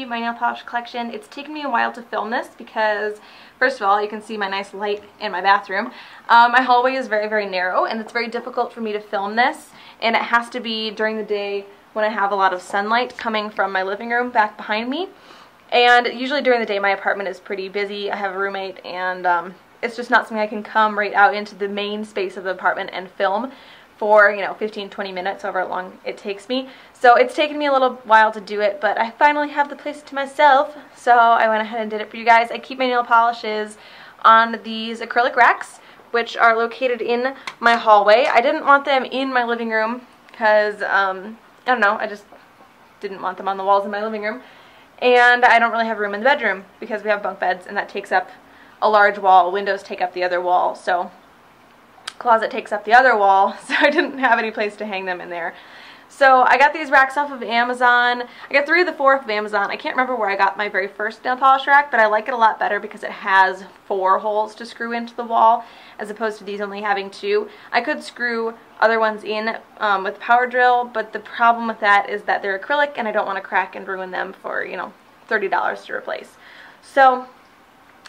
my nail polish collection. It's taken me a while to film this because, first of all, you can see my nice light in my bathroom. My hallway is very, very narrow, and it's very difficult for me to film this, and it has to be during the day when I have a lot of sunlight coming from my living room back behind me. And usually during the day my apartment is pretty busy. I have a roommate, and it's just not something I can come right out into the main space of the apartment and film for, 15-20 minutes, however long it takes me. So it's taken me a little while to do it, but I finally have the place to myself, so I went ahead and did it for you guys. I keep my nail polishes on these acrylic racks, which are located in my hallway. I didn't want them in my living room because, I don't know, I just didn't want them on the walls in my living room. And I don't really have room in the bedroom because we have bunk beds, and that takes up a large wall. Windows take up the other wall, so closet takes up the other wall, so I didn't have any place to hang them in there. So I got these racks off of Amazon. I got 3 of the 4 off of Amazon. I can't remember where I got my very first nail polish rack, but I like it a lot better because it has 4 holes to screw into the wall as opposed to these only having 2. I could screw other ones in with a power drill, but the problem with that is that they're acrylic and I don't want to crack and ruin them for, $30 to replace. So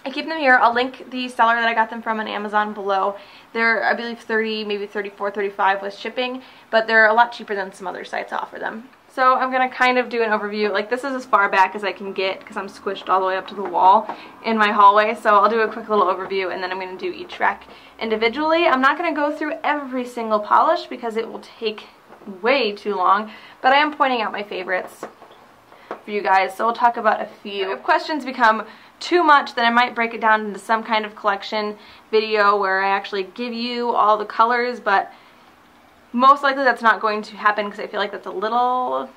I keep them here. I'll link the seller that I got them from on Amazon below. They're, I believe, $30, maybe $34, $35 with shipping, but they're a lot cheaper than some other sites offer them. So I'm going to kind of do an overview. Like, this is as far back as I can get because I'm squished all the way up to the wall in my hallway. So I'll do a quick little overview, and then I'm going to do each rack individually. I'm not going to go through every single polish because it will take way too long, but I am pointing out my favorites for you guys. So we'll talk about a few. If questions become too much, then I might break it down into some kind of collection video where I actually give you all the colors, but most likely that's not going to happen because I feel like that's a little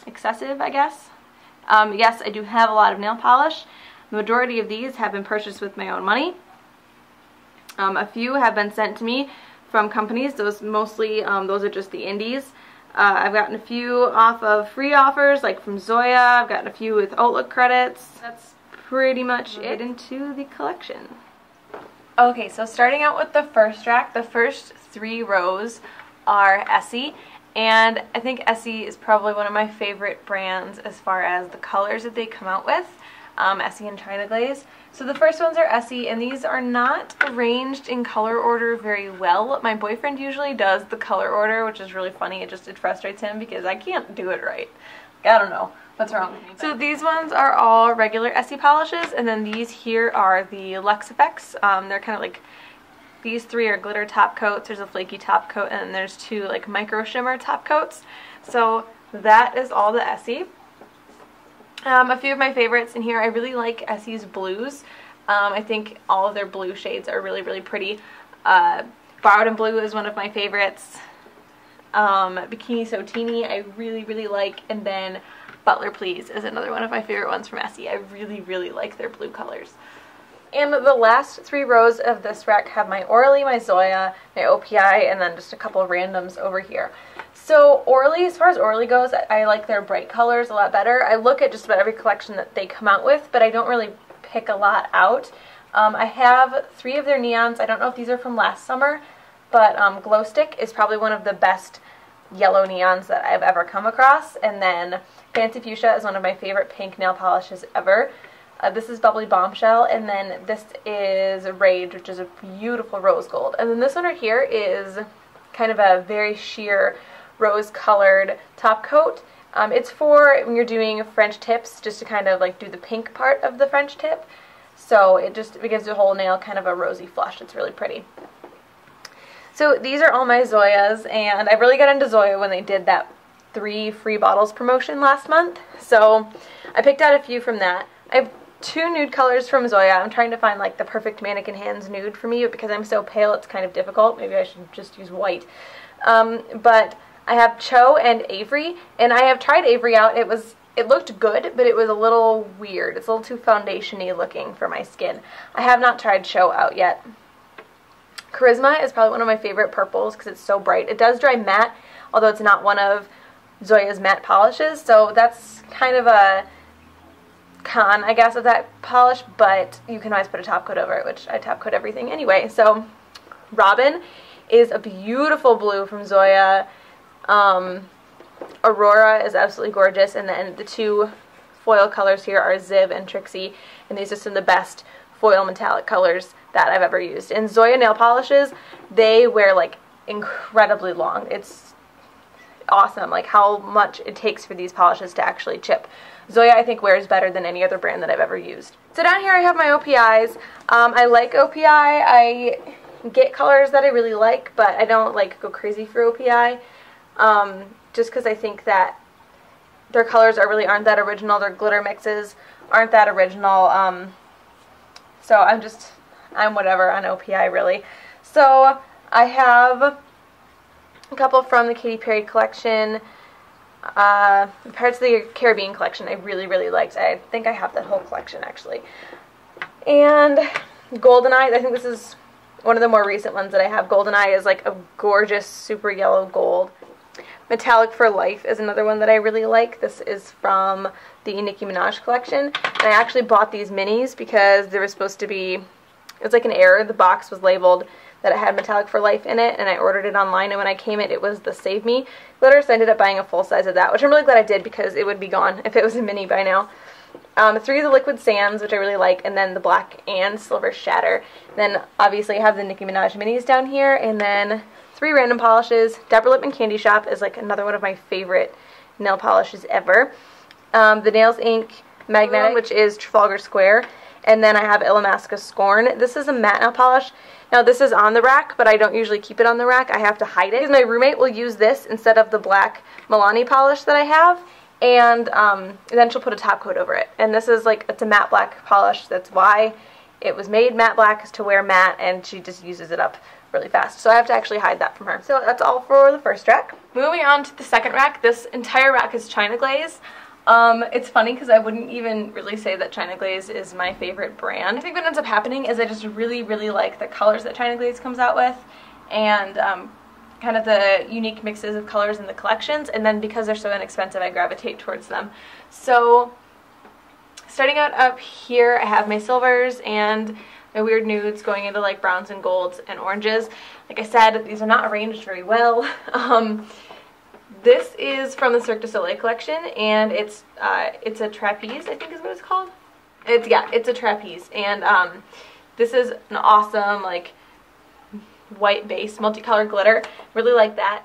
excessive, I guess. Yes, I do have a lot of nail polish. The majority of these have been purchased with my own money. A few have been sent to me from companies. Those mostly, those are just the indies. I've gotten a few off of free offers, like from Zoya. I've gotten a few with Outlook credits. That's pretty much it into the collection. Okay, so starting out with the first rack, the first 3 rows are Essie, and I think Essie is probably one of my favorite brands as far as the colors that they come out with. Essie and China Glaze. So the first ones are Essie, and these are not arranged in color order very well. My boyfriend usually does the color order, which is really funny. It frustrates him because I can't do it right. I don't know what's wrong with me. So these ones are all regular Essie polishes, and then these here are the Luxe Effects. They're kind of like, these 3 are glitter top coats, there's a flaky top coat, and then there's 2 like micro shimmer top coats. So that is all the Essie. A few of my favorites in here, I really like Essie's blues. I think all of their blue shades are really, really pretty. Borrowed in Blue is one of my favorites. Bikini So Teeny I really, really like, and then Butler Please is another one of my favorite ones from Essie. I really, really like their blue colors. And the last 3 rows of this rack have my Orly, my Zoya, my OPI, and then just a couple of randoms over here. So Orly, as far as Orly goes, I like their bright colors a lot better. I look at just about every collection that they come out with, but I don't really pick a lot out. I have 3 of their neons. I don't know if these are from last summer, but Glow Stick is probably one of the best yellow neons that I've ever come across. And then Fancy Fuchsia is one of my favorite pink nail polishes ever. This is Bubbly Bombshell, and then this is Rage, which is a beautiful rose gold. And then this one right here is kind of a very sheer rose-colored top coat. It's for when you're doing French tips, just to kind of like do the pink part of the French tip. So it gives the whole nail kind of a rosy flush. It's really pretty. So these are all my Zoyas, and I really got into Zoya when they did that 3 free bottles promotion last month. So I picked out a few from that. I have 2 nude colors from Zoya. I'm trying to find like the perfect mannequin hands nude for me, but because I'm so pale it's kind of difficult. Maybe I should just use white. But I have Cho and Avery, and I have tried Avery out. It looked good, but it was a little weird. It's a little too foundation-y looking for my skin. I have not tried Cho out yet. Charisma is probably one of my favorite purples because it's so bright. It does dry matte, although it's not one of Zoya's matte polishes, so that's kind of a con, I guess, of that polish, but you can always put a top coat over it, which I top coat everything anyway. So Robin is a beautiful blue from Zoya. Aurora is absolutely gorgeous, and then the 2 foil colors here are Ziv and Trixie, and these are some of the best foil metallic colors that I've ever used. And Zoya nail polishes, they wear like incredibly long. It's awesome, like how much it takes for these polishes to actually chip. Zoya, I think, wears better than any other brand that I've ever used. So down here I have my OPIs. I like OPI. I get colors that I really like, but I don't like go crazy for OPI, just because I think that their colors aren't that original. Their glitter mixes aren't that original. So I'm whatever on OPI, really. So I have a couple from the Katy Perry collection. Parts of the Caribbean collection I really, really liked. I think I have that whole collection, actually. And Goldeneye, I think this is one of the more recent ones that I have. Goldeneye is like a gorgeous super yellow gold. Metallic for Life is another one that I really like. This is from the Nicki Minaj collection. And I actually bought these minis because there was supposed to be, it was like an error. The box was labeled that it had Metallic for Life in it, and I ordered it online, and when I came it was the Save Me glitter, so I ended up buying a full size of that, which I'm really glad I did because it would be gone if it was a mini by now. 3 of the Liquid Sands, which I really like, and then the Black and Silver Shatter. Then obviously I have the Nicki Minaj minis down here, and then 3 random polishes. Dapper Lip and Candy Shop is like another one of my favorite nail polishes ever. The Nails Inc. Magnetic, which is Trafalgar Square, and then I have Illamasqua Scorn. This is a matte nail polish. Now this is on the rack, but I don't usually keep it on the rack. I have to hide it because my roommate will use this instead of the black Milani polish that I have, and then she'll put a top coat over it. And this is like, it's a matte black polish. That's why it was made matte black, is to wear matte, and she just uses it up really fast. So I have to actually hide that from her. So that's all for the first rack. Moving on to the second rack. This entire rack is China Glaze. It's funny because I wouldn't even really say that China Glaze is my favorite brand. I think what ends up happening is I just really, really like the colors that China Glaze comes out with, and kind of the unique mixes of colors in the collections, and then because they're so inexpensive I gravitate towards them. So starting out up here I have my silvers and my weird nudes going into like browns and golds and oranges. Like I said, these are not arranged very well. This is from the Cirque du Soleil collection, and it's a trapeze, I think is what it's called. It's a trapeze, and this is an awesome like white base multicolored glitter. Really like that.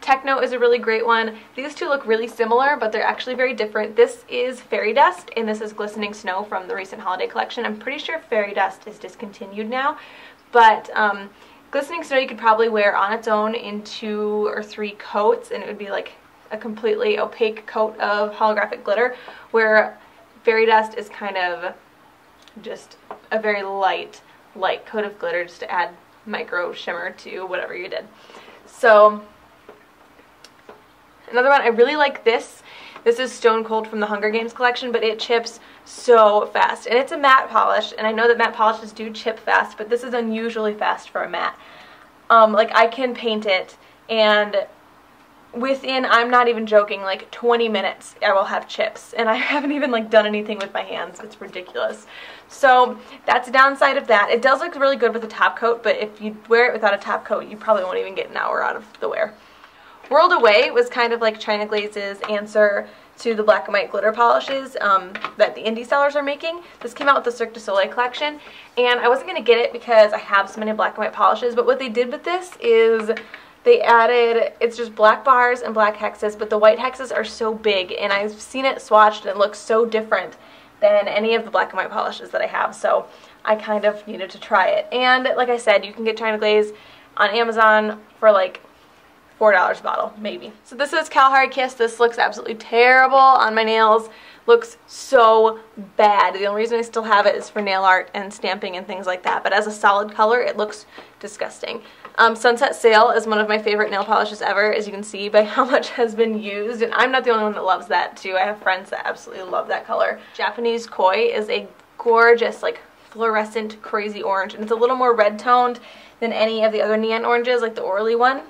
Techno is a really great one. These two look really similar, but they're actually very different. This is Fairy Dust, and this is Glistening Snow from the recent holiday collection. I'm pretty sure Fairy Dust is discontinued now, but Glistening Snow you could probably wear on its own in 2 or 3 coats, and it would be like a completely opaque coat of holographic glitter, where Fairy Dust is kind of just a very light coat of glitter just to add micro shimmer to whatever you did. So another one, I really like this. This is Stone Cold from the Hunger Games collection, but it chips so fast. And it's a matte polish, and I know that matte polishes do chip fast, but this is unusually fast for a matte. Like I can paint it, and within, I'm not even joking, like 20 minutes I will have chips, and I haven't even like done anything with my hands. It's ridiculous. So that's the downside of that. It does look really good with a top coat, but if you wear it without a top coat, you probably won't even get an hour out of the wear. Whirled Away was kind of like China Glaze's answer to the black and white glitter polishes that the indie sellers are making. This came out with the Cirque du Soleil collection, and I wasn't going to get it because I have so many black and white polishes, but what they did with this is they added, it's just black bars and black hexes, but the white hexes are so big, and I've seen it swatched and it looks so different than any of the black and white polishes that I have, so I kind of needed to try it. And like I said, you can get China Glaze on Amazon for like $4 a bottle, maybe. So this is Kalahari Kiss. This looks absolutely terrible on my nails. Looks so bad. The only reason I still have it is for nail art and stamping and things like that, but as a solid color, it looks disgusting. Sunset Sail is one of my favorite nail polishes ever, as you can see by how much has been used, and I'm not the only one that loves that too. I have friends that absolutely love that color. Japanese Koi is a gorgeous, like fluorescent, crazy orange, and it's a little more red toned than any of the other neon oranges, like the Orly one.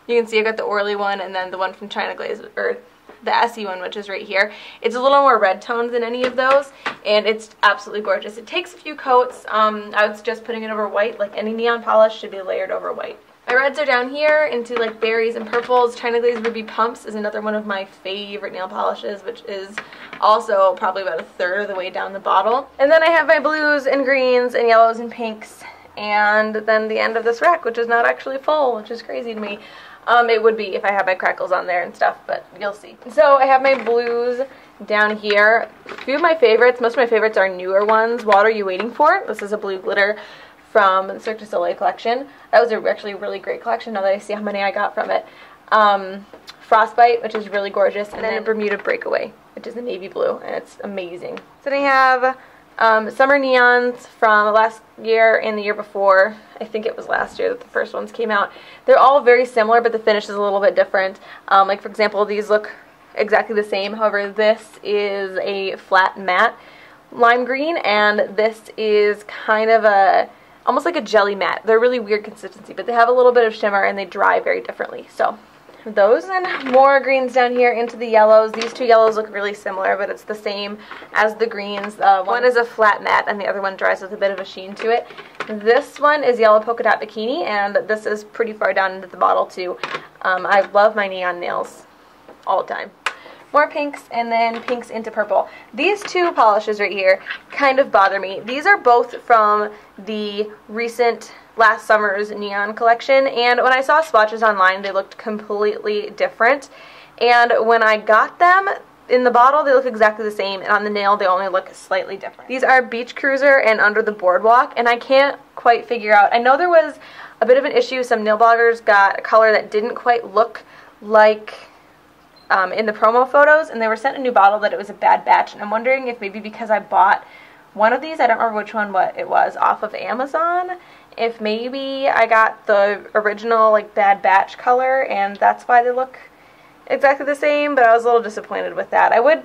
You can see I got the Orly one and then the one from China Glaze, or the Essie one, which is right here. It's a little more red toned than any of those, and it's absolutely gorgeous. It takes a few coats. I would suggest putting it over white. Like any neon polish should be layered over white. My reds are down here into like berries and purples. China Glaze Ruby Pumps is another one of my favorite nail polishes, which is also probably about a third of the way down the bottle. And then I have my blues and greens and yellows and pinks, and then the end of this rack, which is not actually full, which is crazy to me. It would be if I had my crackles on there and stuff, but you'll see. So I have my blues down here. A few of my favorites, most of my favorites are newer ones. What Are You Waiting For? This is a blue glitter from the Cirque du Soleil collection. That was actually a really great collection now that I see how many I got from it. Frostbite, which is really gorgeous, and then Bermuda Breakaway, which is a navy blue, and it's amazing. So then I have Summer Neons from last year and the year before. I think it was last year that the first ones came out. They're all very similar, but the finish is a little bit different. Like for example, these look exactly the same. However, this is a flat matte lime green, and this is kind of a almost like a jelly matte. They're really weird consistency, but they have a little bit of shimmer and they dry very differently. So those, and more greens down here into the yellows. These two yellows look really similar, but it's the same as the greens. One is a flat matte and the other one dries with a bit of a sheen to it. This one is Yellow Polka Dot Bikini, and this is pretty far down into the bottle too. I love my neon nails all the time. More pinks, and then pinks into purple. These two polishes right here kind of bother me. These are both from the recent last summer's neon collection, and when I saw swatches online, they looked completely different. And when I got them in the bottle, they look exactly the same, and on the nail, they only look slightly different. These are Beach Cruiser and Under the Boardwalk, and I can't quite figure out. I know there was a bit of an issue. Some nail bloggers got a color that didn't quite look like in the promo photos, and they were sent a new bottle that it was a bad batch, and I'm wondering if maybe because I bought one of these, I don't remember which one it was, off of Amazon, if maybe I got the original like bad batch color and that's why they look exactly the same, but I was a little disappointed with that. I would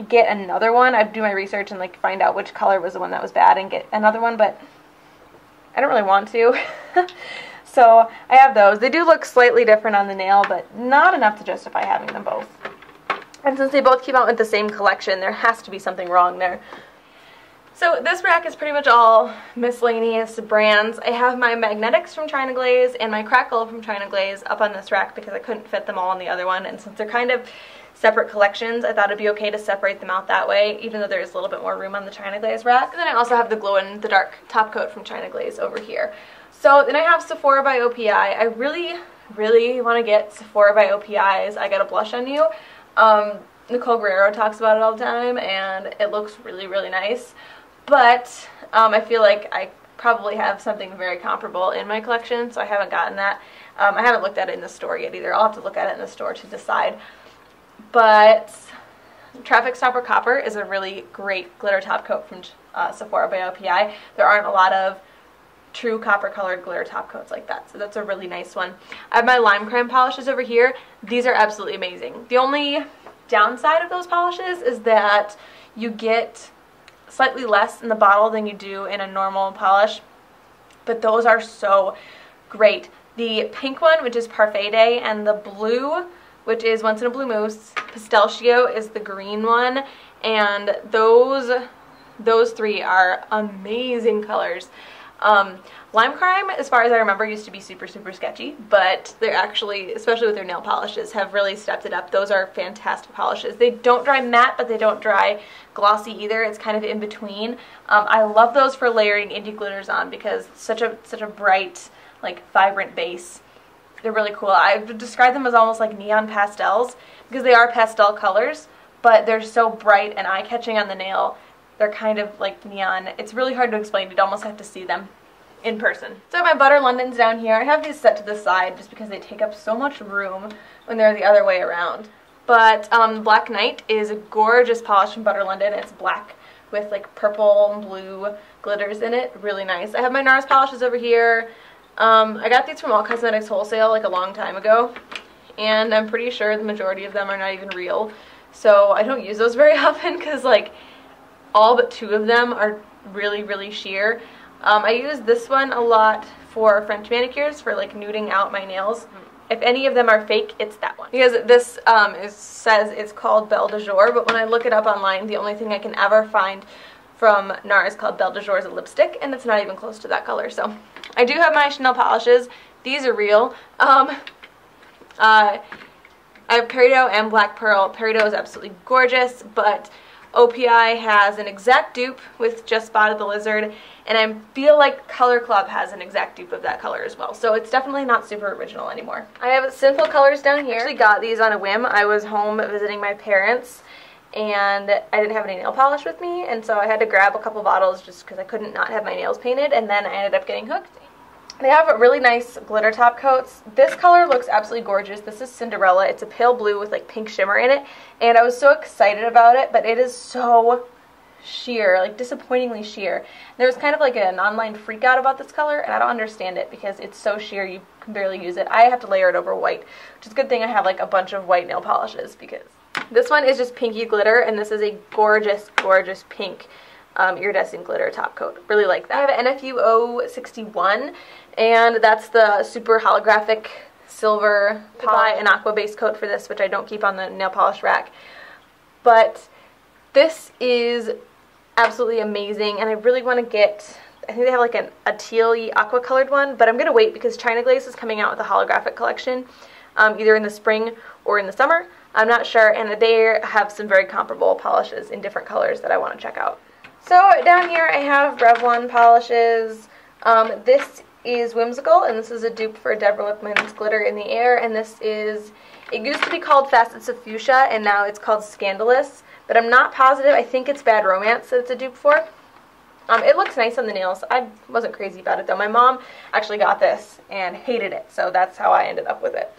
get another one. I'd do my research and like find out which color was the one that was bad and get another one, but I don't really want to. So I have those. They do look slightly different on the nail, but not enough to justify having them both. And since they both came out with the same collection, there has to be something wrong there. So this rack is pretty much all miscellaneous brands. I have my Magnetics from China Glaze and my Crackle from China Glaze up on this rack because I couldn't fit them all on the other one, and since they're kind of separate collections, I thought it'd be okay to separate them out that way, even though there's a little bit more room on the China Glaze rack. And then I also have the Glow in the Dark top coat from China Glaze over here. So then I have Sephora by OPI. I really, really want to get Sephora by OPI's I Got a Blush on You. Nicole Guerrero talks about it all the time, and it looks really, really nice. But I feel like I probably have something very comparable in my collection, so I haven't gotten that. I haven't looked at it in the store yet either. I'll have to look at it in the store to decide. But Traffic Stopper Copper is a really great glitter top coat from Sephora by OPI. There aren't a lot of true copper colored glitter top coats like that, so that's a really nice one. I have my Lime Crime polishes over here. These are absolutely amazing. The only downside of those polishes is that you get slightly less in the bottle than you do in a normal polish, but those are so great. The pink one, which is Parfait Day, and the blue, which is Once in a Blue Mousse, Pistachio is the green one, and those three are amazing colors. Lime Crime, as far as I remember, used to be super, super sketchy, but they're actually, especially with their nail polishes, have really stepped it up. Those are fantastic polishes. They don't dry matte, but they don't dry glossy either. It's kind of in between. I love those for layering indie glitters on because it's such a bright, like vibrant base. They're really cool. I would describe them as almost like neon pastels because they are pastel colors, but they're so bright and eye-catching on the nail. They're kind of like neon. It's really hard to explain. You'd almost have to see them in person. So my Butter Londons down here. I have these set to the side just because they take up so much room when they're the other way around. But Black Knight is a gorgeous polish from Butter London. It's black with like purple and blue glitters in it. Really nice. I have my NARS polishes over here. I got these from All Cosmetics Wholesale like a long time ago, and I'm pretty sure the majority of them are not even real. So I don't use those very often because like all but two of them are really, really sheer. I use this one a lot for French manicures for like nuding out my nails. If any of them are fake, it's that one. Because this says it's called Belle de Jour, but when I look it up online, the only thing I can ever find from NARS called Belle de Jour is a lipstick, and it's not even close to that color. So I do have my Chanel polishes. These are real. I have Peridot and Black Pearl. Peridot is absolutely gorgeous, but OPI has an exact dupe with Just Spotted the Lizard, and I feel like Color Club has an exact dupe of that color as well. So it's definitely not super original anymore. I have Sinful Colors down here. I actually got these on a whim. I was home visiting my parents, and I didn't have any nail polish with me, and so I had to grab a couple bottles just because I couldn't not have my nails painted, and then I ended up getting hooked. They have really nice glitter top coats. This color looks absolutely gorgeous. This is Cinderella. It's a pale blue with like pink shimmer in it, and I was so excited about it, but it is so sheer, like disappointingly sheer. There was kind of like an online freak out about this color, and I don't understand it because it's so sheer you can barely use it. I have to layer it over white, which is a good thing I have like a bunch of white nail polishes, because this one is just pinky glitter, and this is a gorgeous, gorgeous pink iridescent glitter top coat. Really like that. I have an NFU 061, and that's the super holographic silver pie and aqua base coat for this, which I don't keep on the nail polish rack. But this is absolutely amazing, and I really want to get, I think they have like a teal-y aqua colored one, but I'm going to wait because China Glaze is coming out with a holographic collection either in the spring or in the summer. I'm not sure, and they have some very comparable polishes in different colors that I want to check out. So down here I have Revlon polishes. This is Whimsical, and this is a dupe for Deborah Lippmann's Glitter in the Air, and this is, it used to be called Facets of Fuchsia, and now it's called Scandalous, but I'm not positive. I think it's Bad Romance that it's a dupe for. It looks nice on the nails. I wasn't crazy about it though. My mom actually got this and hated it, so that's how I ended up with it.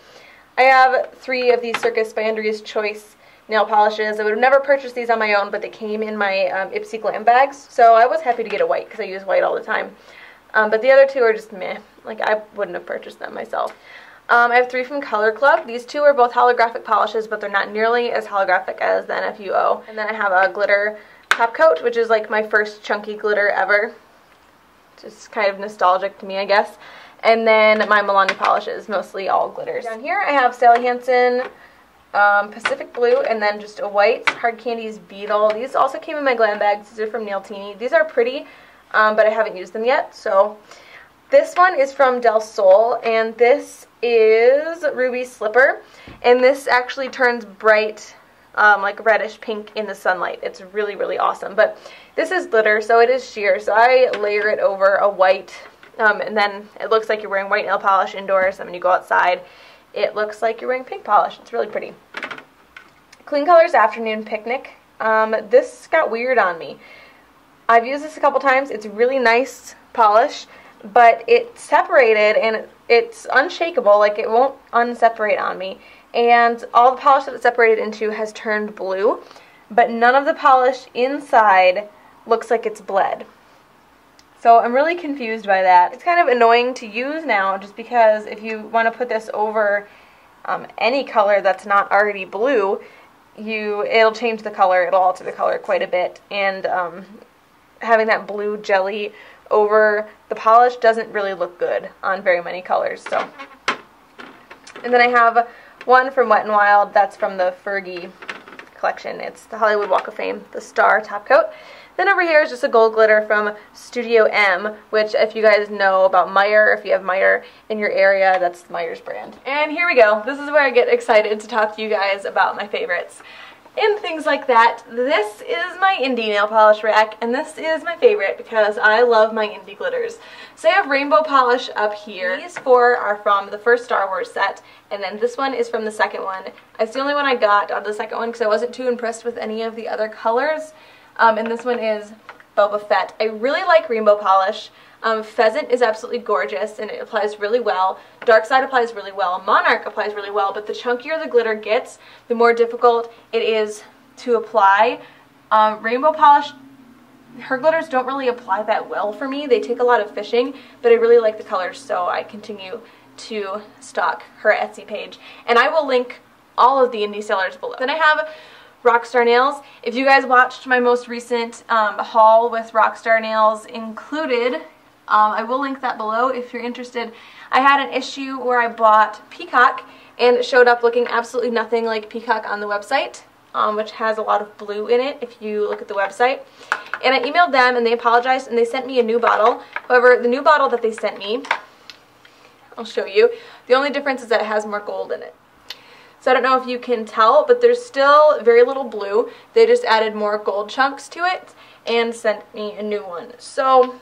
I have 3 of these Circus by Andrea's Choice nail polishes. I would have never purchased these on my own, but they came in my Ipsy Glam bags, so I was happy to get a white because I use white all the time. But the other 2 are just meh. Like, I wouldn't have purchased them myself. I have 3 from Color Club. These 2 are both holographic polishes, but they're not nearly as holographic as the NFUO. And then I have a glitter top coat, which is like my first chunky glitter ever. Just kind of nostalgic to me, I guess. And then my Milani polishes, mostly all glitters. Down here I have Sally Hansen Pacific Blue, and then just a white Hard Candies Beetle. These also came in my glam bags. These are from Nailtini. These are pretty, but I haven't used them yet. So this one is from Del Sol, and this is Ruby Slipper, and this actually turns bright like reddish pink in the sunlight. It's really, really awesome. But this is glitter, so it is sheer, so I layer it over a white, and then it looks like you're wearing white nail polish indoors, and when you go outside it looks like you're wearing pink polish. It's really pretty. Clean Colors Afternoon Picnic. This got weird on me. I've used this a couple times. It's really nice polish, but it separated, and it's unshakable. Like, it won't unseparate on me. And all the polish that it separated into has turned blue, but none of the polish inside looks like it's bled. So I'm really confused by that. It's kind of annoying to use now, just because if you want to put this over any color that's not already blue, it'll change the color, it'll alter the color quite a bit, and having that blue jelly over the polish doesn't really look good on very many colors. So, and then I have one from Wet n Wild. That's from the Fergie collection. It's the Hollywood Walk of Fame, the Star top coat. Then over here is just a gold glitter from Studio M, which, if you guys know about Meyer, if you have Meyer in your area, that's Meyer's brand. And here we go. This is where I get excited to talk to you guys about my favorites and things like that. This is my indie nail polish rack, and this is my favorite because I love my indie glitters. So I have rainbow polish up here. These 4 are from the first Star Wars set, and then this one is from the second one. It's the only one I got out of the second one because I wasn't too impressed with any of the other colors. And this one is Boba Fett. I really like rainbow polish. Pheasant is absolutely gorgeous, and it applies really well. Dark Side applies really well. Monarch applies really well, but the chunkier the glitter gets, the more difficult it is to apply. Rainbow polish, her glitters don't really apply that well for me. They take a lot of fishing, but I really like the colors, so I continue to stock her Etsy page. And I will link all of the indie sellers below. Then I have Rockstar Nails. If you guys watched my most recent haul with Rockstar Nails included, I will link that below if you're interested. I had an issue where I bought Peacock, and it showed up looking absolutely nothing like Peacock on the website, which has a lot of blue in it if you look at the website. And I emailed them, and they apologized, and they sent me a new bottle. However, the new bottle that they sent me I'll show you. The only difference is that it has more gold in it. So I don't know if you can tell, but there's still very little blue. They just added more gold chunks to it and sent me a new one. So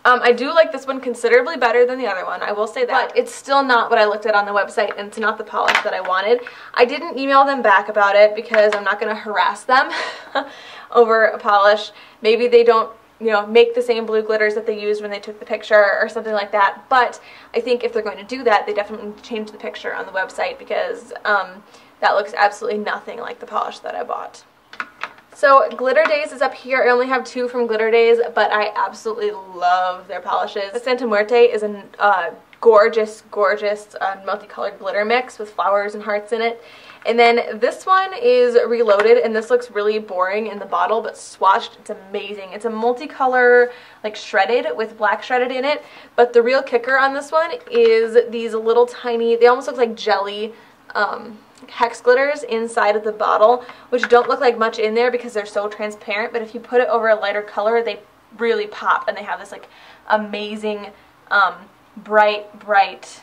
I do like this one considerably better than the other one, I will say that. But it's still not what I looked at on the website, and it's not the polish that I wanted. I didn't email them back about it because I'm not going to harass them over a polish. Maybe they don't, you know, make the same blue glitters that they used when they took the picture or something like that. But I think if they're going to do that, they definitely need to change the picture on the website because that looks absolutely nothing like the polish that I bought. So Glitter Days is up here. I only have 2 from Glitter Days, but I absolutely love their polishes. The Santa Muerte is a gorgeous, gorgeous multicolored glitter mix with flowers and hearts in it. And then this one is Reloaded, and this looks really boring in the bottle, but swatched, it's amazing. It's a multicolor, like shredded, with black shredded in it, but the real kicker on this one is these little tiny, they almost look like jelly hex glitters inside of the bottle, which don't look like much in there because they're so transparent, but if you put it over a lighter color, they really pop, and they have this like amazing bright,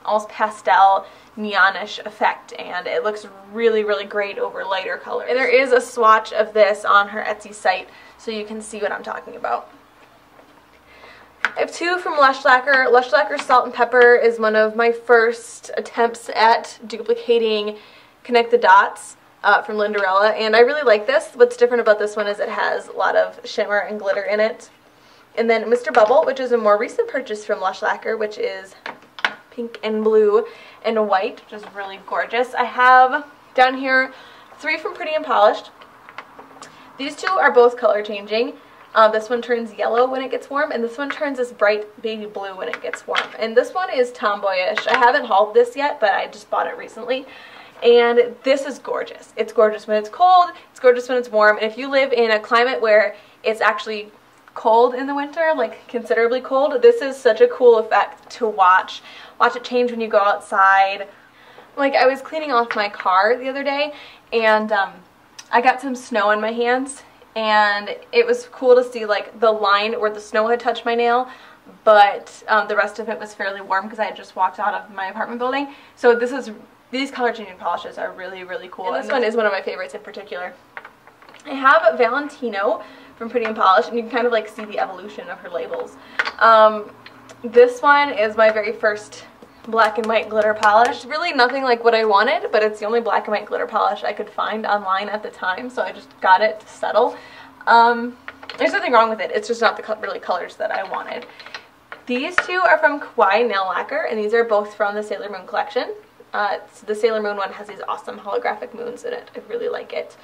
almost pastel, neonish effect, and it looks really, really great over lighter colors. And there is a swatch of this on her Etsy site, so you can see what I'm talking about. I have 2 from Lush Lacquer. Lush Lacquer Salt and Pepper is one of my first attempts at duplicating Connect the Dots from Linderella, and I really like this. What's different about this one is it has a lot of shimmer and glitter in it. And then Mr. Bubble, which is a more recent purchase from Lush Lacquer, which is pink and blue and white, which is really gorgeous. I have down here 3 from Pretty and Polished. These 2 are both color changing. This one turns yellow when it gets warm, and this one turns this bright baby blue when it gets warm. And this one is tomboyish. I haven't hauled this yet, but I just bought it recently. And this is gorgeous. It's gorgeous when it's cold, it's gorgeous when it's warm, and if you live in a climate where it's actually cold in the winter, like considerably cold, this is such a cool effect to watch. Watch it change when you go outside. Like, I was cleaning off my car the other day, and I got some snow on my hands, and it was cool to see like the line where the snow had touched my nail, but the rest of it was fairly warm because I had just walked out of my apartment building. So these color changing polishes are really, really cool, and this one is one of my favorites in particular. I have Valentino from Pretty and Polished, and you can kind of like see the evolution of her labels. This one is my very first black and white glitter polish. It's really nothing like what I wanted, but it's the only black and white glitter polish I could find online at the time, so I just got it to settle. There's nothing wrong with it, it's just not the really colors that I wanted. These 2 are from Kawaii Nail Lacquer, and these are both from the Sailor Moon collection. The Sailor Moon one has these awesome holographic moons in it. I really like it.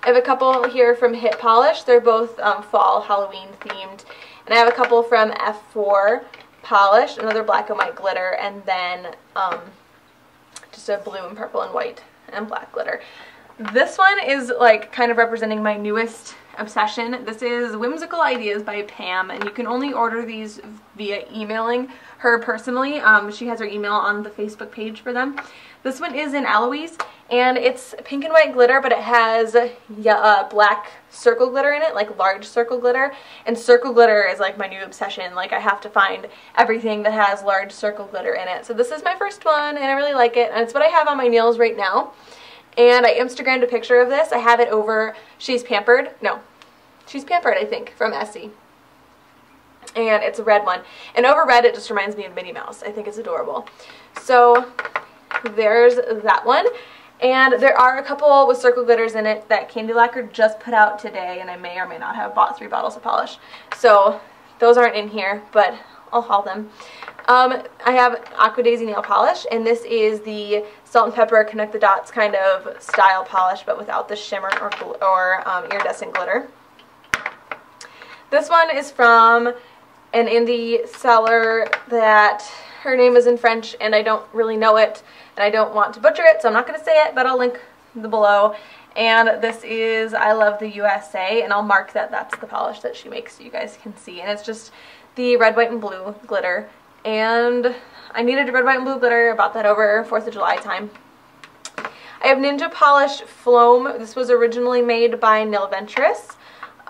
I have a couple here from Hit Polish. They're both fall Halloween themed. And I have a couple from F4 Polish, another black and white glitter, and then just a blue and purple and white and black glitter. This one is like kind of representing my newest obsession. This is Whimsical Ideas by Pam, and you can only order these via emailing her personally. She has her email on the Facebook page for them. This one is in Eloise, and it's pink and white glitter, but it has black circle glitter in it, like large circle glitter. And circle glitter is like my new obsession. Like, I have to find everything that has large circle glitter in it. So this is my first one, and I really like it, and it's what I have on my nails right now. And I Instagrammed a picture of this. I have it over She's Pampered. No, She's Pampered, I think, from Essie. And it's a red one. And over red, it just reminds me of Minnie Mouse. I think it's adorable. So there's that one. And there are a couple with circle glitters in it that Candy Lacquer just put out today, and I may or may not have bought 3 bottles of polish. So those aren't in here, but I'll haul them. I have Aqua Daisy nail polish, and this is the Salt and Pepper Connect the Dots kind of style polish, but without the shimmer or iridescent glitter. This one is from an indie seller that her name is in French, and I don't really know it, and I don't want to butcher it, so I'm not going to say it, but I'll link below. And this is I Love the USA, and I'll mark that that's the polish that she makes so you guys can see. And it's just the red, white, and blue glitter. And I needed a red, white, and blue glitter. I bought that over 4th of July time. I have Ninja Polish Floam. This was originally made by Nilventress.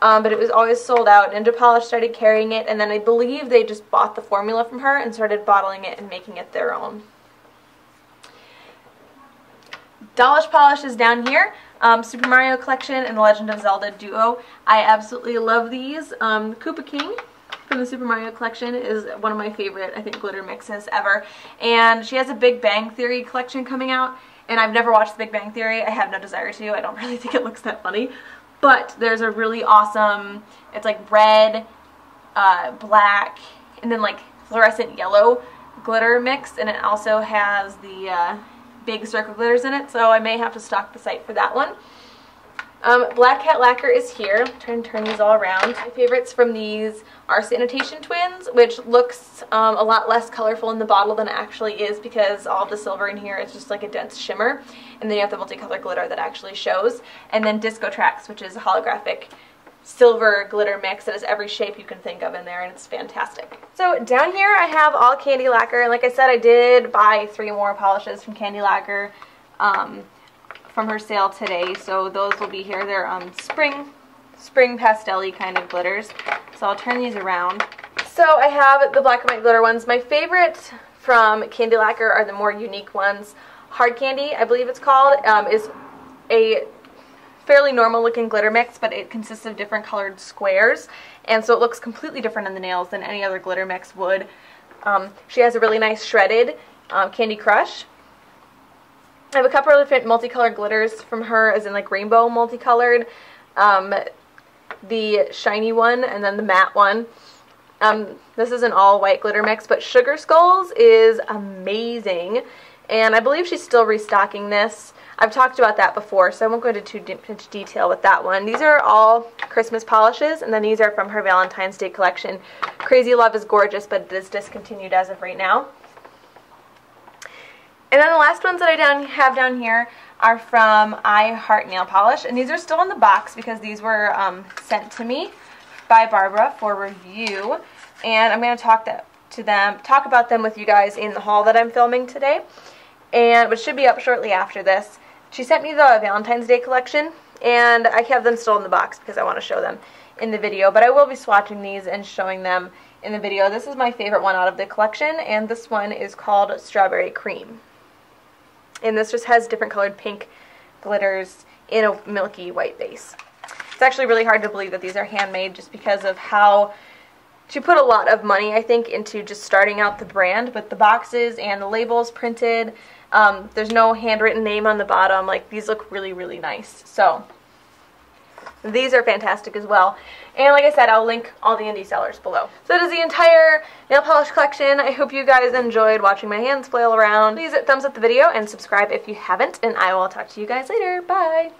but it was always sold out. Ninja Polish started carrying it, and then I believe they just bought the formula from her and started bottling it and making it their own. Dolish Polish is down here. Super Mario Collection and The Legend of Zelda Duo. I absolutely love these. Koopa King from the Super Mario Collection is one of my favorite, I think, glitter mixes ever. And she has a Big Bang Theory collection coming out, and I've never watched The Big Bang Theory. I have no desire to. I don't really think it looks that funny. But there's a really awesome, it's like red, black, and then like fluorescent yellow glitter mix, and it also has the big circle glitters in it, so I may have to stock the site for that one. Black Cat Lacquer is here. I'm trying to turn these all around. My favorites from these are Sanitation Twins, which looks a lot less colorful in the bottle than it actually is because all of the silver in here is just like a dense shimmer, and then you have the multicolor glitter that actually shows. And then Disco Tracks, which is a holographic silver glitter mix that has every shape you can think of in there, and it's fantastic. So down here I have all Candy Lacquer, and like I said, I did buy 3 more polishes from Candy Lacquer from her sale today, so those will be here. They're spring pastel-y kind of glitters. So I'll turn these around. So I have the black and white glitter ones. My favorite from Candy Lacquer are the more unique ones. Hard Candy, I believe it's called, is a fairly normal looking glitter mix, but it consists of different colored squares, and so it looks completely different on the nails than any other glitter mix would. She has a really nice shredded Candy Crush. I have a couple of different multicolored glitters from her, as in like rainbow multicolored, the shiny one, and then the matte one. This is an all white glitter mix, but Sugar Skulls is amazing, and I believe she's still restocking this. I've talked about that before, so I won't go into too much detail with that one. These are all Christmas polishes, and then these are from her Valentine's Day collection. Crazy Love is gorgeous, but it is discontinued as of right now. And then the last ones that I have down here are from I Heart Nail Polish, and these are still in the box because these were sent to me by Barbara for review, and I'm going to talk about them with you guys in the haul that I'm filming today, and which should be up shortly after this. She sent me the Valentine's Day collection, and I have them still in the box because I want to show them in the video, but I will be swatching these and showing them in the video. This is my favorite one out of the collection, and this one is called Strawberry Cream. And this just has different colored pink glitters in a milky white base. It's actually really hard to believe that these are handmade just because of how she put a lot of money, I think, into just starting out the brand, but the boxes and the labels printed. There's no handwritten name on the bottom. Like, these look really, really nice. So these are fantastic as well. And like I said, I'll link all the indie sellers below. So that is the entire nail polish collection. I hope you guys enjoyed watching my hands flail around. Please thumbs up the video and subscribe if you haven't, and I will talk to you guys later. Bye!